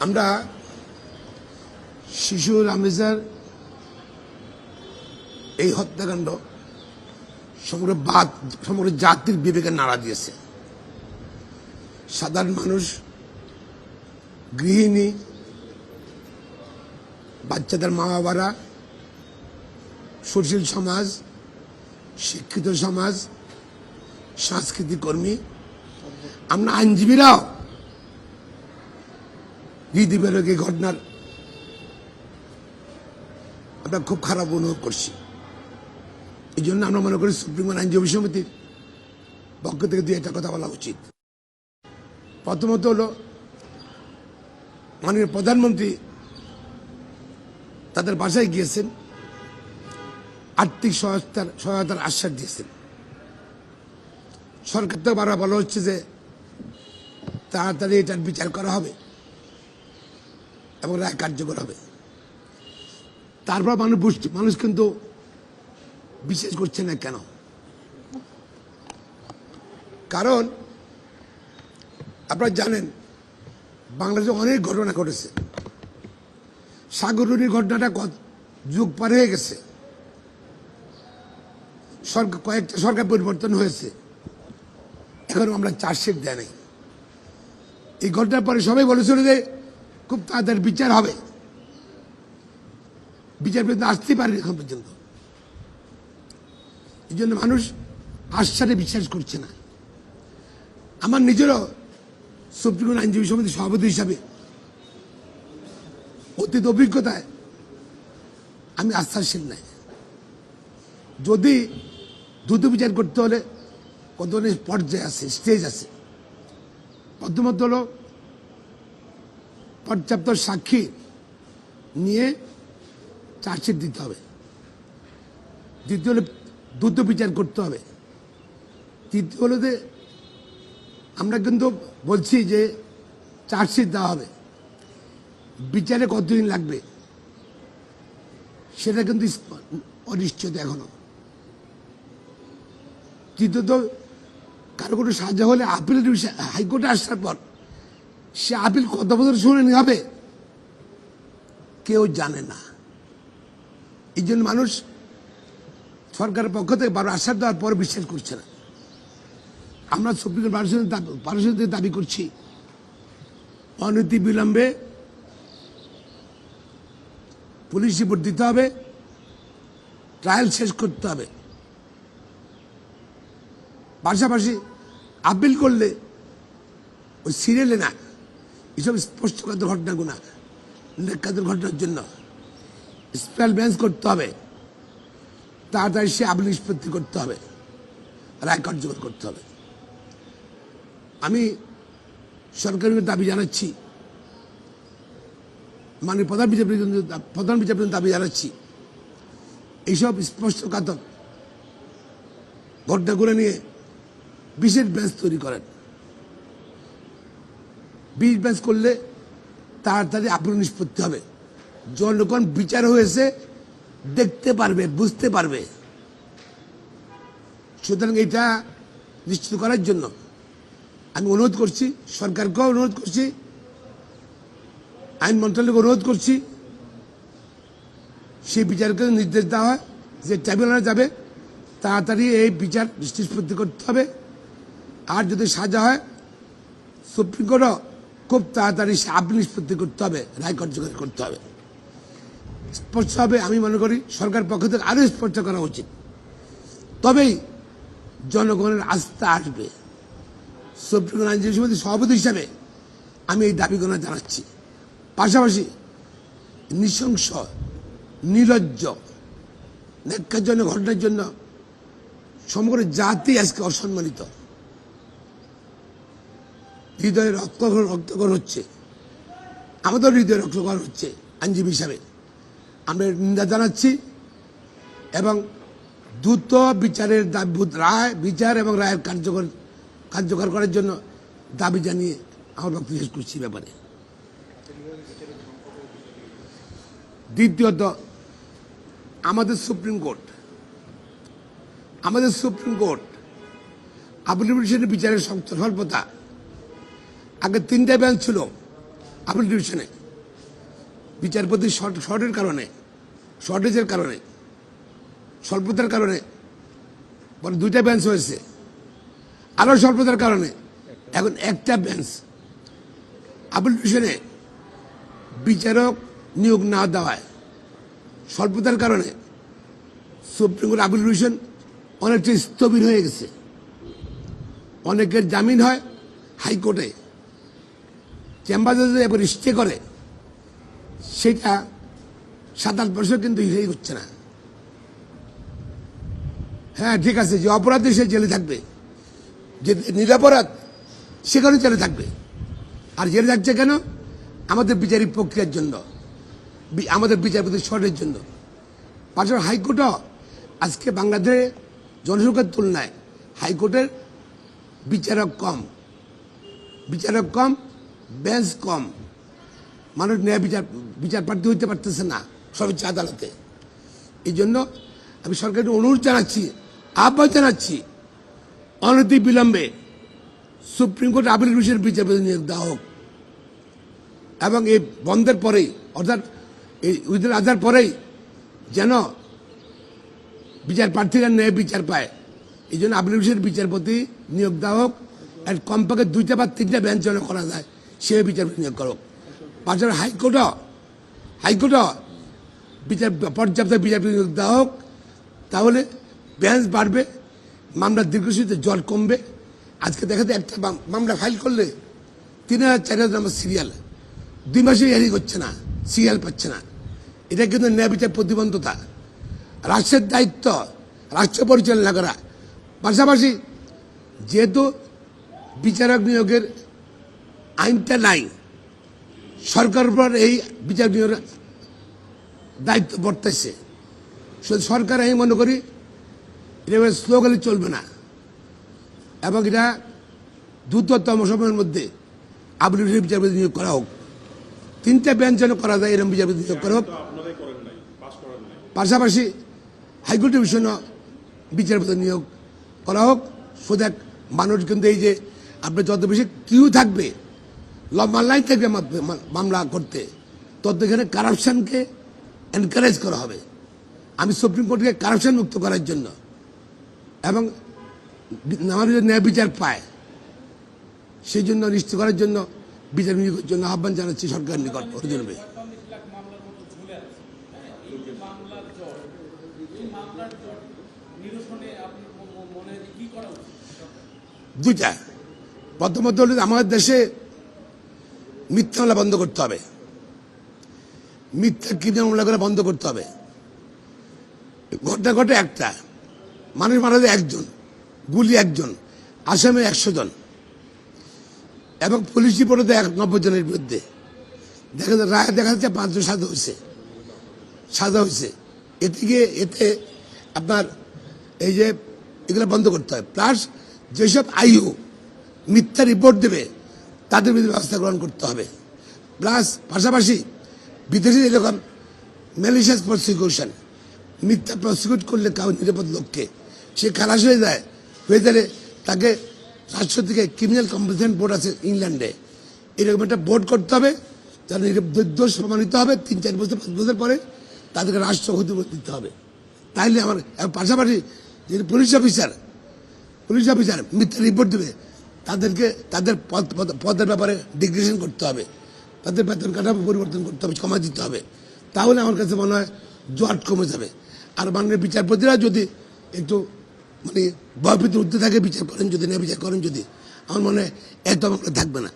আমরা শিশু রামেজার এই হত্যাকাণ্ড সমগ্র জাতির বিবেকে নাড়া দিয়েছে। সাধারণ মানুষ, গৃহিণী, বাচ্চাদের মা বাবারা, সুশীল সমাজ, শিক্ষিত সমাজ, সাংস্কৃতিক কর্মী, আমরা আইনজীবীরাও হৃদয়বিদারক এই ঘটনার আমরা খুব খারাপ অনুভব করছি। এই জন্য আমরা মনে করি সুপ্রিম কোর্ট আইনজীবী সমিতির পক্ষ থেকে দুই একটা কথা বলা উচিত। প্রথমত হলো, মাননীয় প্রধানমন্ত্রী তাদের বাসায় গিয়েছেন, আর্থিক সহায়তার আশ্বাস দিয়েছেন। সরকার থেকে বারবার বলা হচ্ছে যে তাড়াতাড়ি এটার বিচার করা হবে এবং রায় কার্যকর হবে। তারপর মানুষ কিন্তু বিশ্বাস করছে না। কেন? কারণ আপনারা জানেন বাংলাদেশে অনেক ঘটনা ঘটেছে। সাগররুনির ঘটনাটা যুগ পার হয়ে গেছে, কয়েকটা সরকার পরিবর্তন হয়েছে, এখন আমরা চার্জশিট দেয় নাই। এই ঘটনার পরে সবাই বলেছিল যে খুব তাড়াতাড়ি বিচার হবে, বিচার পর্যন্ত আসতেই পারে এখন পর্যন্ত। এই জন্য মানুষ আশ্বাসে বিশ্বাস করছে না। আমার নিজেরও সুপ্রিম কোর্ট আইনজীবী সমিতির সভাপতি হিসাবে অতীত অভিজ্ঞতায় আমি আস্থাশীল নাই। যদি দ্রুত বিচার করতে হলে কত পর্যায়ে আছে, স্টেজ আছে। প্রথমত হলো পর্যাপ্ত সাক্ষী নিয়ে চার্জশিট দিতে হবে। দ্বিতীয় হলে দ্রুত বিচার করতে হবে। তৃতীয় হলো যে আমরা কিন্তু বলছি যে চার্জশিট দেওয়া হবে, বিচারে কতদিন লাগবে সেটা কিন্তু অনিশ্চিত এখনো। তৃতীয়ত, কারো কোনো সাজা হলে আপিলের বিষয় হাইকোর্টে আসার পর সে আপিল কত বছর শুনানি হবে কেউ জানে না। এই জন্য মানুষ সরকারের পক্ষ থেকে বারো আশ্বাস দেওয়ার পর বিশ্বাস করছে না। আমরা সুপ্রিম কোর্ট দাবি করছি অনতি বিলম্বে পুলিশ রিপোর্ট দিতে হবে, ট্রায়াল শেষ করতে হবে। পাশাপাশি আপিল করলে ওই সিরিয়ালে না, এসব স্পষ্টগত ঘটনাগুলো নেকাদের ঘটনার জন্য স্পেশাল বেঞ্চ করতে হবে, তাড়াতাড়ি সে আপিল নিষ্পত্তি করতে হবে, রায় কার্যকর করতে হবে। আমি সরকারের দাবি জানাচ্ছি, মাননীয় প্রধান বিচারপতি দাবি জানাচ্ছি, এইসব স্পষ্টঘাতক ঘটনাগুলো নিয়ে বিশেষ বেঞ্চ তৈরি করেন। বিশেষ বেঞ্চ করলে তাড়াতাড়ি আপিল নিষ্পত্তি হবে, জনগণ বিচার হয়েছে দেখতে পারবে, বুঝতে পারবে। সুতরাং এটা নিশ্চিত করার জন্য আমি অনুরোধ করছি, সরকারকেও অনুরোধ করছি, আইন মন্ত্রণালয়কে অনুরোধ করছি, সেই বিচারকে নির্দেশ দেওয়া হয় যে ট্রাইব্যুনালে যাবে, তাড়াতাড়ি এই বিচার নিষ্পত্তি করতে হবে। আর যদি সাজা হয় সুপ্রিম কোর্টও খুব তাড়াতাড়ি সে আপিল নিষ্পত্তি করতে হবে, রায় কার্যকর করতে হবে। স্পষ্ট হবে, আমি মনে করি সরকার পক্ষ থেকে আরো স্পষ্ট করা উচিত, তবেই জনগণের আস্থা আসবে। সুপ্রিম কোর্ট আইনজীবী সমিতির সভাপতি হিসাবে আমি এই দাবিগুলো জানাচ্ছি। পাশাপাশি নৃশংস, নির্লজ্জ, ন্যাক্কারজনক ঘটনার জন্য সমগ্র জাতি আজকে অসম্মানিত, হৃদয়ে রক্তক্ষরণ হচ্ছে, আমাদের হৃদয়ে রক্তক্ষরণ হচ্ছে। আইনজীবী হিসাবে আমরা নিন্দা জানাচ্ছি এবং দ্রুত বিচারের বিচার এবং রায়ের কার্যকর করার জন্য দাবি জানিয়ে আমার বক্তব্য শেষ করছি ব্যাপারে। দ্বিতীয়ত, আমাদের সুপ্রিম কোর্ট আপিল বিচারের স্বল্পতা। আগে 3টা বেঞ্চ ছিল, আপিল ডিভিশনে বিচারপতি শর্টের কারণে, শর্টেজের কারণে, স্বল্পতার কারণে পরে 2টা বেঞ্চ হয়েছে, আরো স্বল্পতার কারণে এখন একটা বেঞ্চ। আপিল ডিভিশনে বিচারক নিয়োগ না দেওয়ায় স্বল্পতার কারণে সুপ্রিম কোর্ট আপিল ডিভিশন অনেকটা স্থবির হয়ে গেছে। অনেকের জামিন হয় হাইকোর্টে, চেম্বার যদি এবার স্টে করে সেটা 7-8 বছর কিন্তু হিরেই হচ্ছে না। হ্যাঁ ঠিক আছে, যে অপরাধী সে জেলে থাকবে, যে নিরপরাধ সেখানে জেলে থাকবে। আর জেলে থাকছে কেন? আমাদের বিচারিক প্রক্রিয়ার জন্য, আমাদের বিচারপতি শর্টের জন্য। পাশাপাশি হাইকোর্টও আজকে বাংলাদেশে জনসংখ্যার তুলনায় হাইকোর্টের বিচারক কম, বেঞ্চ কম, মানুষ ন্যায় বিচার প্রার্থী হইতে পারতেছে না সর্বোচ্চ আদালতে। এই জন্য আমি সরকারকে অনুরোধ জানাচ্ছি, আহ্বান জানাচ্ছি, অনতি বিলম্বে সুপ্রিম কোর্ট আপিল ডিভিশনের বিচারপতি নিয়োগ দেওয়া হোক এবং এই বন্ধের পরেই, অর্থাৎ এই ঈদুল আজহার পরেই যেন বিচার প্রার্থীরা ন্যায় বিচার পায়। এই জন্য আপিল ডিভিশনের বিচারপতি নিয়োগ দেওয়া হোক, আর কমপক্ষে 2টা বা 3টা বেঞ্চ যেন করা যায় সে বিচারপতি নিয়োগ করা হোক। পাশাপাশি হাইকোর্টও পর্যাপ্ত বিচারপতি নিয়োগ দেওয়া হোক, তাহলে বেঞ্চ বাড়বে, মামলার দীর্ঘসূচিতে জট কমবে। আজকে দেখা যায় একটা মামলা ফাইল করলে 3000-4000 নম্বর সিরিয়াল, 2 মাসে হিয়ারিং হচ্ছে না, সিরিয়াল পাচ্ছে না। এটা কিন্তু ন্যায় বিচার প্রতিবন্ধতা। রাষ্ট্রের দায়িত্ব রাষ্ট্র পরিচালনা করা। পাশাপাশি যেহেতু বিচারক নিয়োগের আইনটা নাই, সরকারের উপর এই বিচার নিয়োগের দায়িত্ব বর্তাইছে। সরকার আমি মনে করি এটা স্লোগানে চলবে না, এবং এটা দ্রুততম সময়ের মধ্যে আপিল ডিভিশনের বিচারপতি নিয়োগ করা হোক। 3টা বেঞ্চ যেন করা যায় এরকম বিচারপতি নিয়োগ করা হোক। পাশাপাশি হাইকোর্ট ডিভিশনও বিচারপতি নিয়োগ করা হোক। সোজা মানুষ কিন্তু এই যে আপনার যত বেশি কিউ থাকবে, লম্বা লাইন থাকবে মামলা করতে, তত এখানে কারাপশনকে এনকারেজ করা হবে। আমি সুপ্রিম কোর্টকে কারাপশন মুক্ত করার জন্য এবং আমার ন্যায় বিচার পায় সেই জন্য নিশ্চিত করার জন্য বিচার নিয়োগের জন্য আহ্বান জানাচ্ছি সরকারের নিকট অবিলম্বে। 2টা। প্রথমত হল আমাদের দেশে মিথ্যা মামলা বন্ধ করতে হবে, মিথ্যা ক্রিমিনাল মামলা করে বন্ধ করতে হবে। ঘটনা ঘটে একটা, মানুষ মারা যায় 1 জন, গুলি 1 জন, আসামে 100 জন, এবং পুলিশ রিপোর্টে 90 জনের বিরুদ্ধে রায় দেখা যাচ্ছে 5 জন সাজা হয়েছে। এতে আপনার এই যে এগুলো বন্ধ করতে হয়। প্লাস যেসব আইও মিথ্যা রিপোর্ট দেবে তাদের বিরুদ্ধে ব্যবস্থা গ্রহণ করতে হবে। প্লাস পাশাপাশি বিদেশি এরকম ম্যালিশিয়াস প্রসিকিউশন, মিথ্যা প্রসিকিউট করলে কাউ নিরাপদ লোককে সে খালাস হয়ে গেলে তাকে রাষ্ট্র থেকে ক্রিমিনাল কম্পেনসেশন বোর্ড আছে ইংল্যান্ডে, এরকম একটা বোর্ড করতে হবে, যারা নির্দোষ প্রমাণিত হবে 3-4 বছর 5 বছর পরে তাদেরকে রাষ্ট্র ক্ষতিপূরণ দিতে হবে। তাইলে আমার পাশাপাশি যে পুলিশ অফিসার মিথ্যা রিপোর্ট দেবে তাদেরকে তাদের পদের ব্যাপারে ডিগ্রেশন করতে হবে, তাদের বেতন কাঠামো পরিবর্তন করতে হবে, কমা দিতে হবে। তাহলে আমার কাছে মনে হয় জট কমে যাবে। আর মাননীয় বিচারপতিরা যদি একটু ভয়ভীত উঠতে থাকে বিচার করেন, যদি না বিচার করেন, যদি আমার মনে হয় একদম থাকবে না।